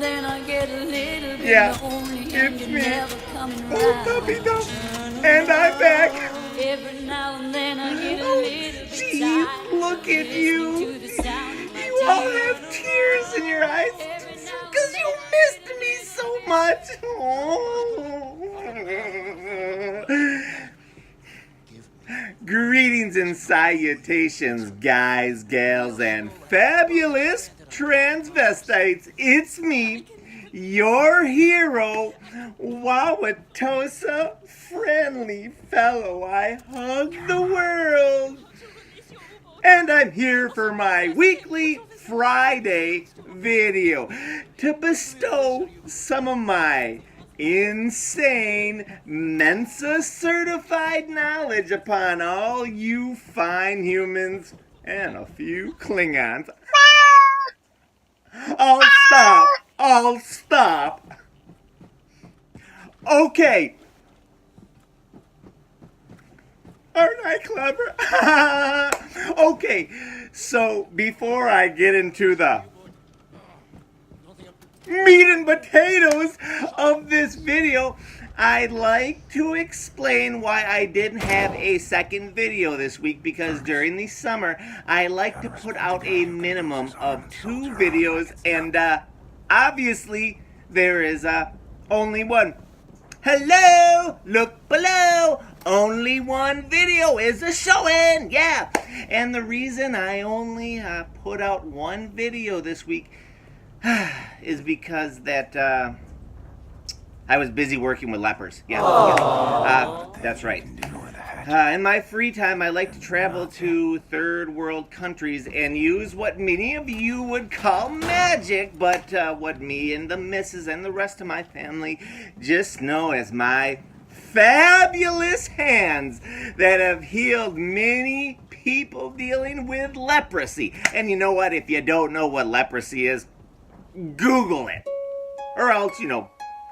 then I get a little bit Yeah, lonely, it's you're me. never coming Oh, round. puppy dog. And I'm back. Every now and then I get a Oh, little bit jeez, tired, look at listening you. to the sound of my You all tears. have tears in your eyes because you missed me so much. Oh. Greetings and salutations, guys, gals, and fabulous transvestites. It's me, your hero, WauwautosaTufGuy, friendly fellow. I hug the world. And I'm here for my weekly Friday video to bestow some of my insane Mensa certified knowledge upon all you fine humans and a few Klingons. I'll stop. Okay. Aren't I clever? Okay, so before I get into the meat and potatoes of this video, I'd like to explain why I didn't have a second video this week, because during the summer I like to put out a minimum of 2 videos, and obviously there is only one. Hello, look below. Only one video is a showing, yeah. And the reason I only put out one video this week is because that I was busy working with lepers. Yeah, that's right. In my free time, I like to travel to third world countries and use what many of you would call magic, but what me and the missus and the rest of my family just know as my fabulous hands that have healed many people dealing with leprosy. And you know what? If you don't know what leprosy is, Google it. Or else,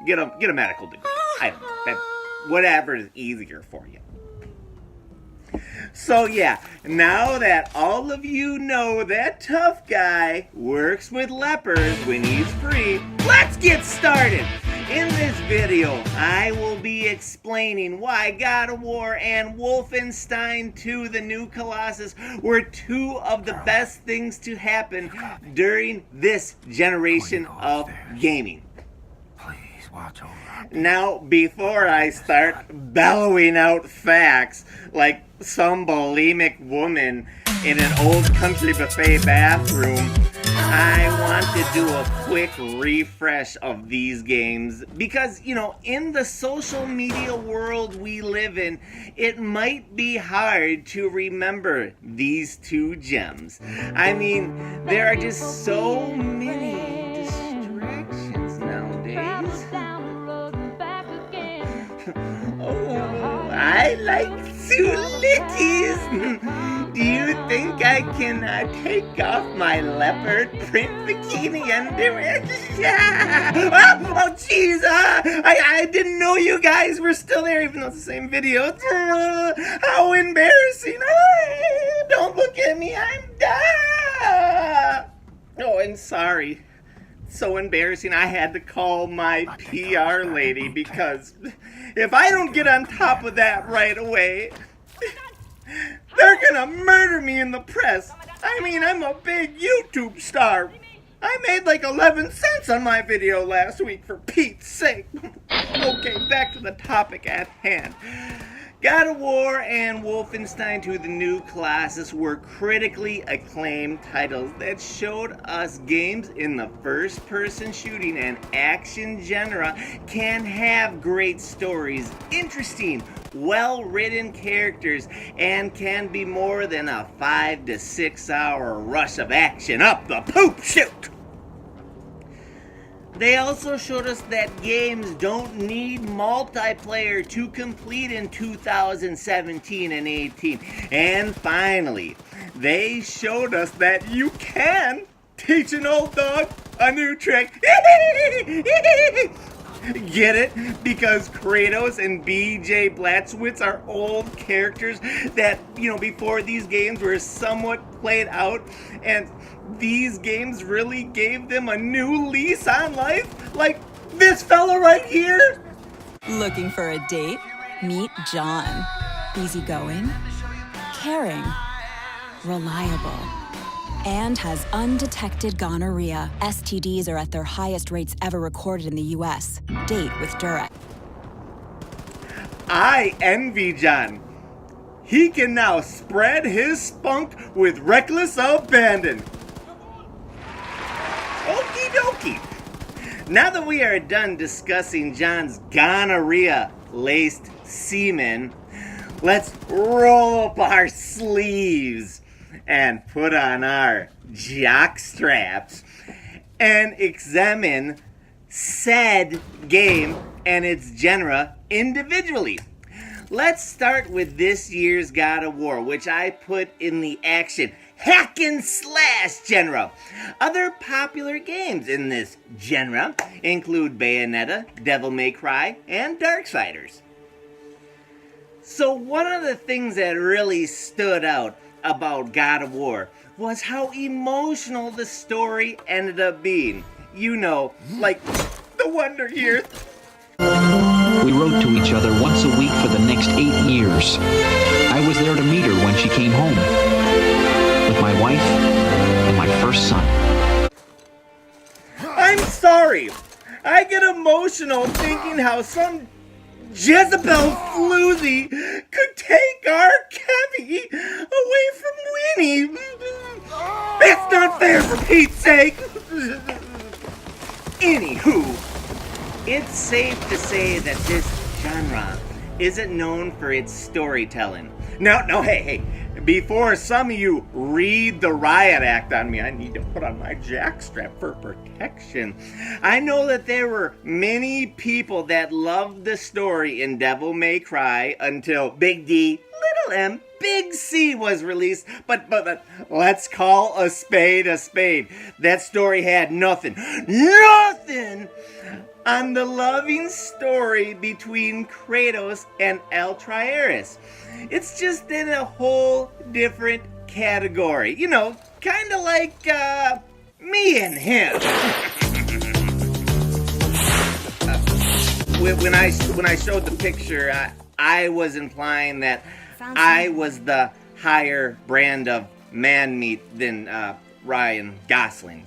get a medical degree. Whatever is easier for you. So yeah, now that all of you know that Tough Guy works with lepers when he's free, let's get started! In this video, I will be explaining why God of War and Wolfenstein 2, the New Colossus, were 2 of the best things to happen during this generation of gaming. Please watch over. Now, before I start bellowing out facts like some bulimic woman in an old country buffet bathroom, I want to do a quick refresh of these games because, in the social media world we live in, it might be hard to remember these 2 gems. I mean, there are just so many distractions nowadays. Oh, I like Zulickies. Do you think I can take off my leopard print bikini underwear? Oh, jeez. I didn't know you guys were still there, even though it's the same video. How embarrassing. Don't look at me. I'm done. Oh, I'm sorry. So embarrassing. I had to call my PR lady because if I don't get on top of that right away, they're gonna murder me in the press. I mean, I'm a big YouTube star. I made like 11 cents on my video last week, for Pete's sake. Okay, back to the topic at hand. God of War and Wolfenstein 2, the New Colossus were critically acclaimed titles that showed us games in the first-person shooting and action genre can have great stories, interesting, well-written characters, and can be more than a 5 to 6 hour rush of action up the poop chute. They also showed us that games don't need multiplayer to complete in 2017 and 18. And finally, they showed us that you can teach an old dog a new trick. Get it? Because Kratos and BJ Blazkowicz are old characters that, before these games were somewhat played out, and these games really gave them a new lease on life? Like this fella right here? Looking for a date? Meet John. Easygoing, caring, reliable, and has undetected gonorrhea. STDs are at their highest rates ever recorded in the U.S. Date with Durex. I envy John. He can now spread his spunk with reckless abandon. Okie dokie. Now that we are done discussing John's gonorrhea-laced semen, let's roll up our sleeves and put on our jock straps and examine said game and its genre individually. Let's start with this year's God of War, which I put in the action hack and slash genre. Other popular games in this genre include Bayonetta, Devil May Cry, and Darksiders. So one of the things that really stood out about God of War was how emotional the story ended up being. Like the Wonder Years. We wrote to each other once a week for the next 8 years. I was there to meet her when she came home, with my wife and my first son. I'm sorry. I get emotional thinking how some Jezebel floozy could take our Kevy away from Winnie. That's not fair, for Pete's sake. Anywho, it's safe to say that this genre isn't known for its storytelling. No, hey, before some of you read the riot act on me, I need to put on my jackstrap for protection. I know that there were many people that loved the story in Devil May Cry until Big D, Little M, Big C was released, but let's call a spade a spade. That story had nothing on the loving story between Kratos and Altraeris. It's just in a whole different category. Kind of like me and him. When I showed the picture, I was implying that I was the higher brand of man meat than Ryan Gosling.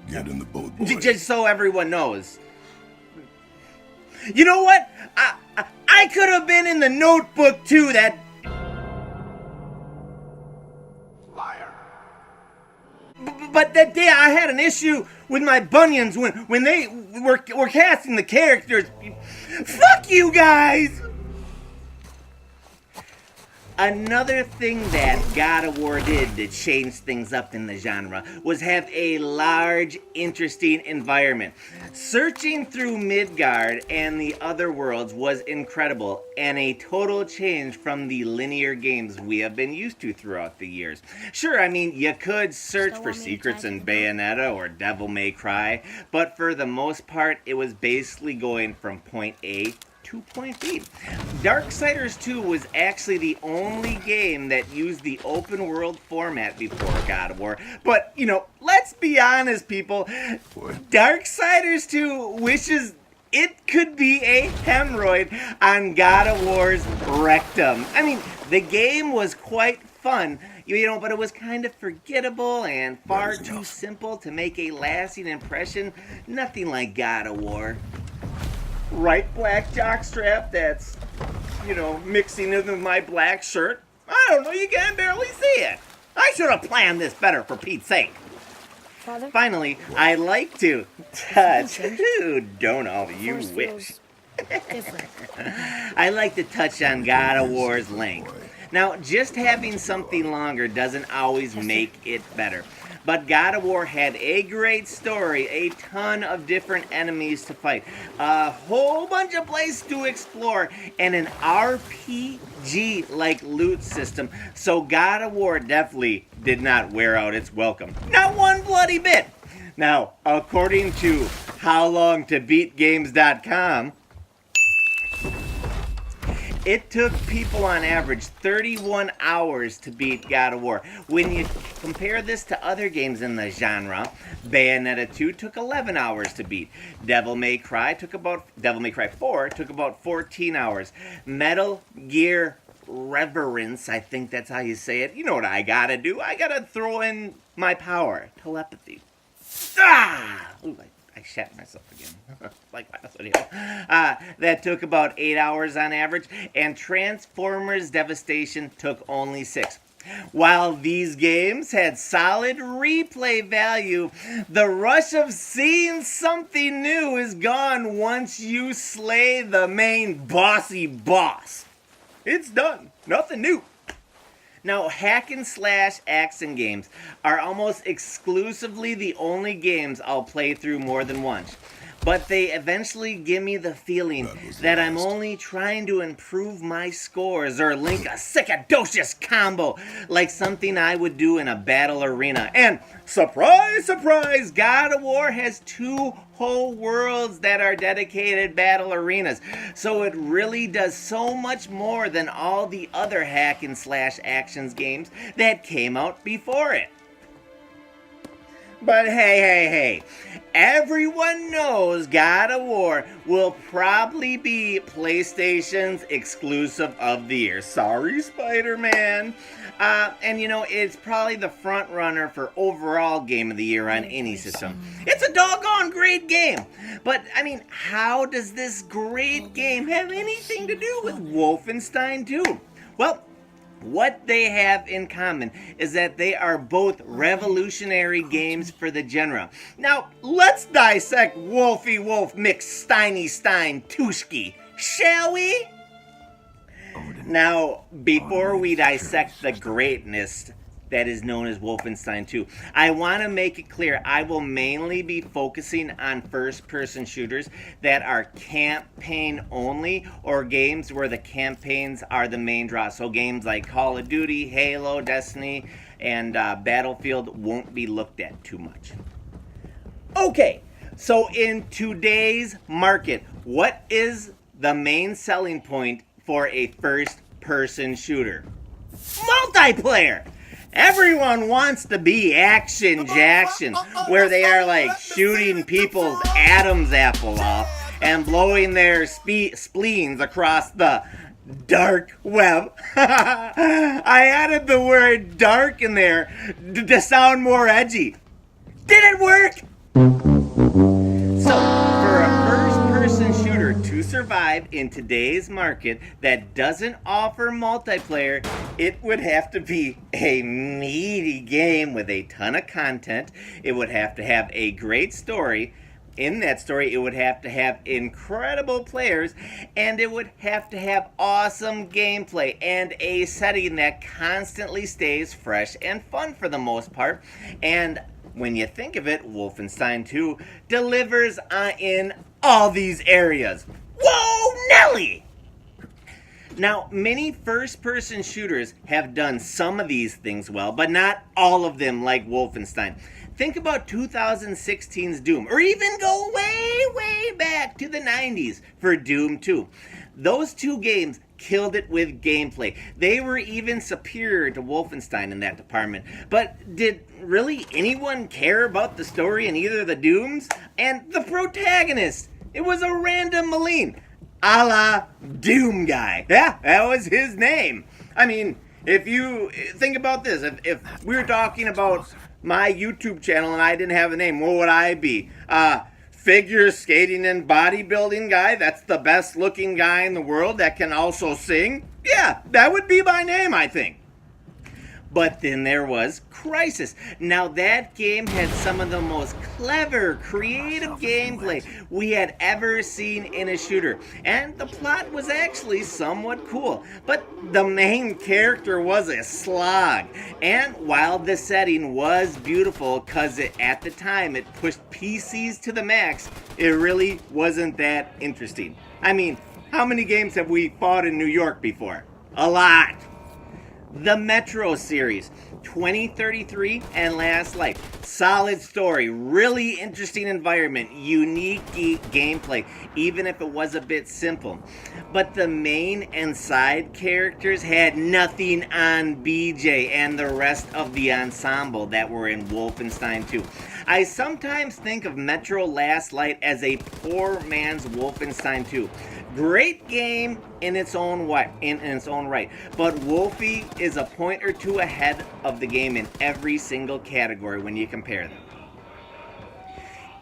Get in the boat, boy. Just so everyone knows. You know what? I could have been in The Notebook too. That Liar. But that day I had an issue with my bunions when they were casting the characters. Fuck you guys! Another thing that God of War did to change things up in the genre was have a large, interesting environment. Searching through Midgard and the other worlds was incredible and a total change from the linear games we have been used to throughout the years. Sure, you could search for secrets in Bayonetta or Devil May Cry, but for the most part, it was basically going from point A to point B. Darksiders 2 was actually the only game that used the open world format before God of War. But, let's be honest, people. Darksiders 2 wishes it could be a hemorrhoid on God of War's rectum. The game was quite fun, but it was kind of forgettable and far too simple to make a lasting impression. Nothing like God of War. Right black jockstrap that's, mixing in with my black shirt. I don't know, you can barely see it. I should have planned this better, for Pete's sake. Father? Finally, I like to touch. Don't all you Force wish. feels different. I like to touch on God of War's length. Now, just having something longer doesn't always make it better. But God of War had a great story, a ton of different enemies to fight, a whole bunch of places to explore, and an RPG-like loot system. So God of War definitely did not wear out its welcome. Not one bloody bit. Now, according to howlongtobeatgames.com. It took people on average 31 hours to beat God of War. When you compare this to other games in the genre, Bayonetta 2 took 11 hours to beat. Devil May Cry 4 took about 14 hours. Metal Gear Reverence, I think that's how you say it. You know what I gotta do? I gotta throw in my power. Telepathy. Ooh, I shat myself again. Like last video. That took about 8 hours on average. And Transformers Devastation took only 6. While these games had solid replay value, the rush of seeing something new is gone once you slay the main bossy boss. It's done. Nothing new. Now, hack and slash action games are almost exclusively the only games I'll play through more than once. But they eventually give me the feeling that I'm only trying to improve my scores or link a sickadocious combo like something I would do in a battle arena. And surprise, surprise, God of War has 2 whole worlds that are dedicated battle arenas. So it really does so much more than all the other hack and slash actions games that came out before it. But hey, everyone knows God of War will probably be PlayStation's exclusive of the year. Sorry, Spider-Man. And you know, it's probably the front runner for overall game of the year on any system. It's a doggone great game. But, I mean, how does this great game have anything to do with Wolfenstein 2? Well, what they have in common is that they are both revolutionary games for the genre. Now, let's dissect Wolfie Wolf mix Steiny Stein Tushki, shall we? Now, before we dissect the greatness that is known as Wolfenstein 2, I want to make it clear I will mainly be focusing on first-person shooters that are campaign only, or games where the campaigns are the main draw. So games like Call of Duty, Halo, Destiny, and Battlefield won't be looked at too much. Okay, so in today's market, what is the main selling point for a first-person shooter? Multiplayer! Everyone wants to be Action Jackson, where they are like shooting people's Adam's apple off and blowing their spleens across the dark web. I added the word dark in there to sound more edgy. Did it work? So, for a first-person shooter to survive in today's market that doesn't offer multiplayer, it would have to be a meaty game with a ton of content. It would have to have a great story. In that story, it would have to have incredible players, and it would have to have awesome gameplay and a setting that constantly stays fresh and fun for the most part. And when you think of it, Wolfenstein 2 delivers in all these areas. Whoa, Nelly! Now, many first-person shooters have done some of these things well, but not all of them like Wolfenstein. Think about 2016's Doom, or even go way back to the 90s for Doom 2. Those 2 games killed it with gameplay. They were even superior to Wolfenstein in that department. But did really anyone care about the story in either of the Dooms? And the protagonist, it was a random Maleen, a la Doom Guy. Yeah, that was his name. I mean, if you think about this, if we were talking about my YouTube channel and I didn't have a name, what would I be? Figure skating and bodybuilding guy, that's the best looking guy in the world that can also sing? Yeah, that would be my name, I think. But then there was Crysis. Now that game had some of the most clever, creative gameplay we had ever seen in a shooter. And the plot was actually somewhat cool. But the main character was a slog. And while the setting was beautiful, because at the time it pushed PCs to the max, it really wasn't that interesting. I mean, how many games have we fought in New York before? A lot. The Metro series, 2033 and Last Light. Solid story, really interesting environment, unique gameplay, even if it was a bit simple. But the main and side characters had nothing on BJ and the rest of the ensemble that were in Wolfenstein 2. I sometimes think of Metro Last Light as a poor man's Wolfenstein 2. Great game in its own way, in its own right, but Wolfie is a point or two ahead of the game in every single category when you compare them.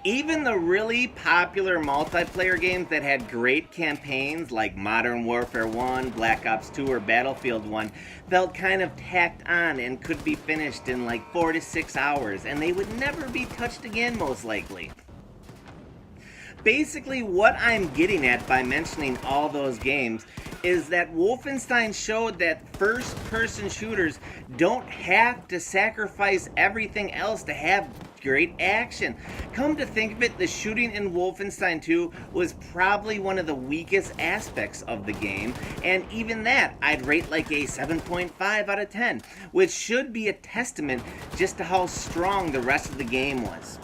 Even the really popular multiplayer games that had great campaigns like Modern Warfare 1, Black Ops 2, or Battlefield 1 felt kind of tacked on and could be finished in like 4 to 6 hours, and they would never be touched again most likely. Basically, what I'm getting at by mentioning all those games is that Wolfenstein showed that first-person shooters don't have to sacrifice everything else to have great action. Come to think of it, the shooting in Wolfenstein 2 was probably one of the weakest aspects of the game, and even that I'd rate like a 7.5 out of 10, which should be a testament just to how strong the rest of the game was.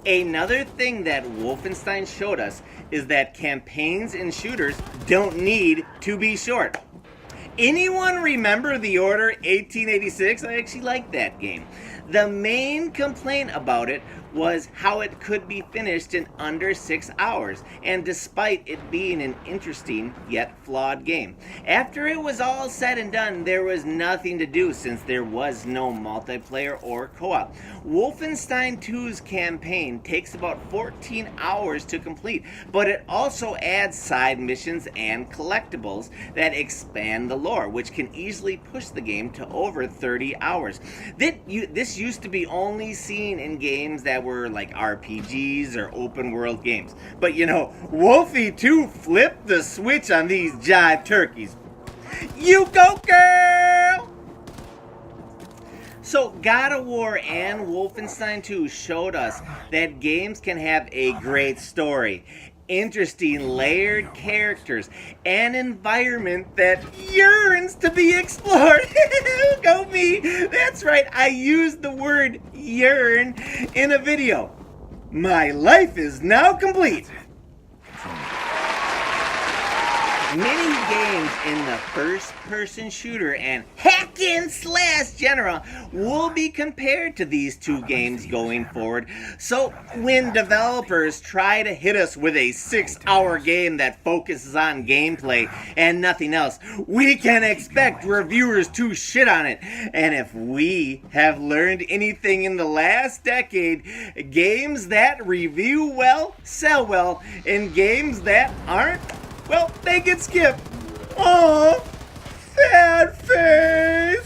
Another thing that Wolfenstein showed us is that campaigns in shooters don't need to be short. Anyone remember The Order 1886? I actually liked that game. The main complaint about it was how it could be finished in under 6 hours, and despite it being an interesting yet flawed game. After it was all said and done, there was nothing to do since there was no multiplayer or co-op. Wolfenstein 2's campaign takes about 14 hours to complete, but it also adds side missions and collectibles that expand the lore, which can easily push the game to over 30 hours. This used to be only seen in games that were like RPGs or open world games. But you know, Wolfie 2 flipped the switch on these jive turkeys. You go, girl! So God of War and Wolfenstein 2 showed us that games can have a great story, interesting layered characters, an environment that yearns to be explored. Go me! That's right, I used the word yearn in a video. My life is now complete. Many games in the first-person shooter and hack-and-slash genre will be compared to these two games going forward. So when developers try to hit us with a 6-hour game that focuses on gameplay and nothing else, we can expect reviewers to shit on it. And if we have learned anything in the last decade, games that review well sell well, and games that aren't, well, they get skipped. Oh, sad face.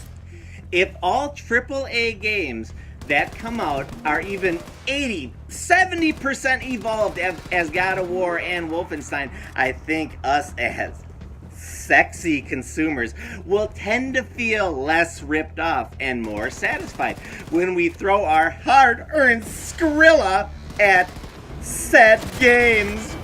If all AAA games that come out are even 80, 70% evolved as God of War and Wolfenstein, I think us as sexy consumers will tend to feel less ripped off and more satisfied when we throw our hard-earned Skrilla at said games.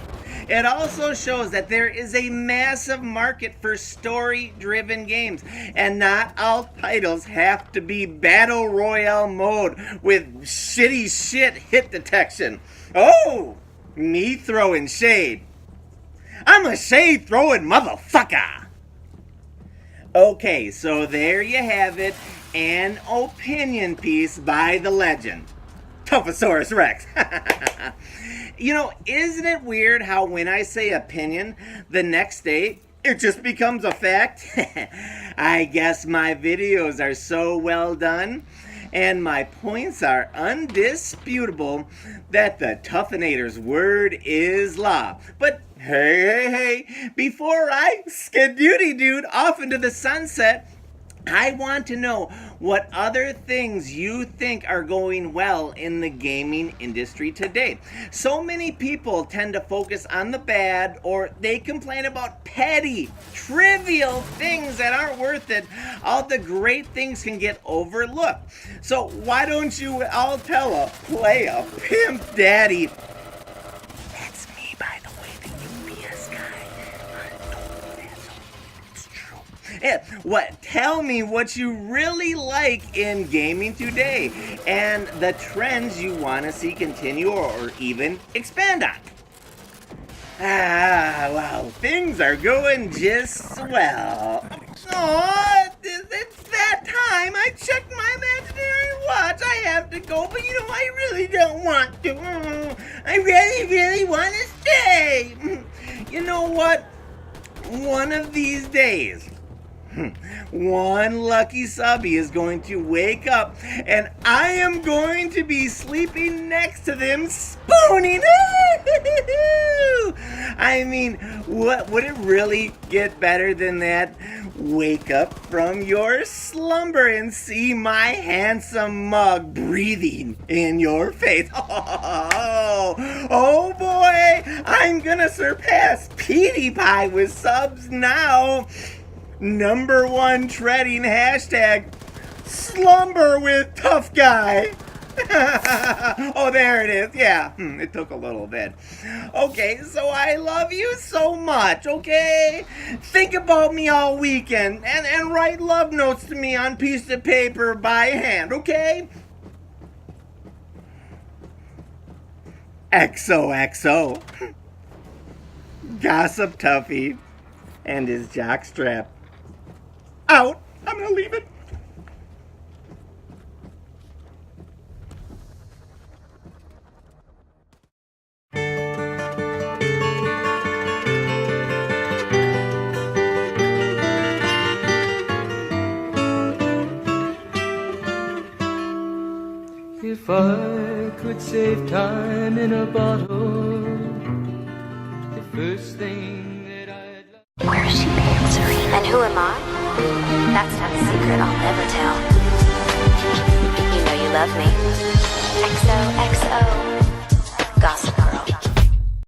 It also shows that there is a massive market for story-driven games, and not all titles have to be Battle Royale mode with shitty shit hit detection. Oh, me throwing shade. I'm a shade-throwing motherfucker. Okay, so there you have it, an opinion piece by the legend, Tophosaurus Rex. You know, isn't it weird how when I say opinion, the next day it just becomes a fact? I guess my videos are so well done and my points are undisputable that the Tuffinator's word is law. But hey, before I skidooty-dood off into the sunset, I want to know what other things you think are going well in the gaming industry today. So many people tend to focus on the bad, or they complain about petty, trivial things that aren't worth it. All the great things can get overlooked. So why don't you all play a pimp daddy? That's me, by the way, the UPS guy. It's true. Tell me what you really like in gaming today and the trends you want to see continue or even expand on. Well, things are going just swell. Aw, it's that time. I checked my imaginary watch. I have to go, but I really don't want to. I really want to stay. You know what? One of these days, one lucky subby is going to wake up and I am going to be sleeping next to them spooning. I mean, what would it really get better than that? Wake up from your slumber and see my handsome mug breathing in your face. Oh boy, I'm gonna surpass Petey Pie with subs now. #1 trending hashtag slumber with tough guy. Oh, there it is. Yeah, it took a little bit. Okay, so I love you so much, okay? Think about me all weekend and write love notes to me on piece of paper by hand, okay? XOXO. Gossip Tuffy and his jockstrap. Out. I'm gonna leave it. If I could save time in a bottle, the first thing that I'd like. Where is she answering? And who am I? That's not a secret I'll never tell. You know you love me. XOXO. Gossip.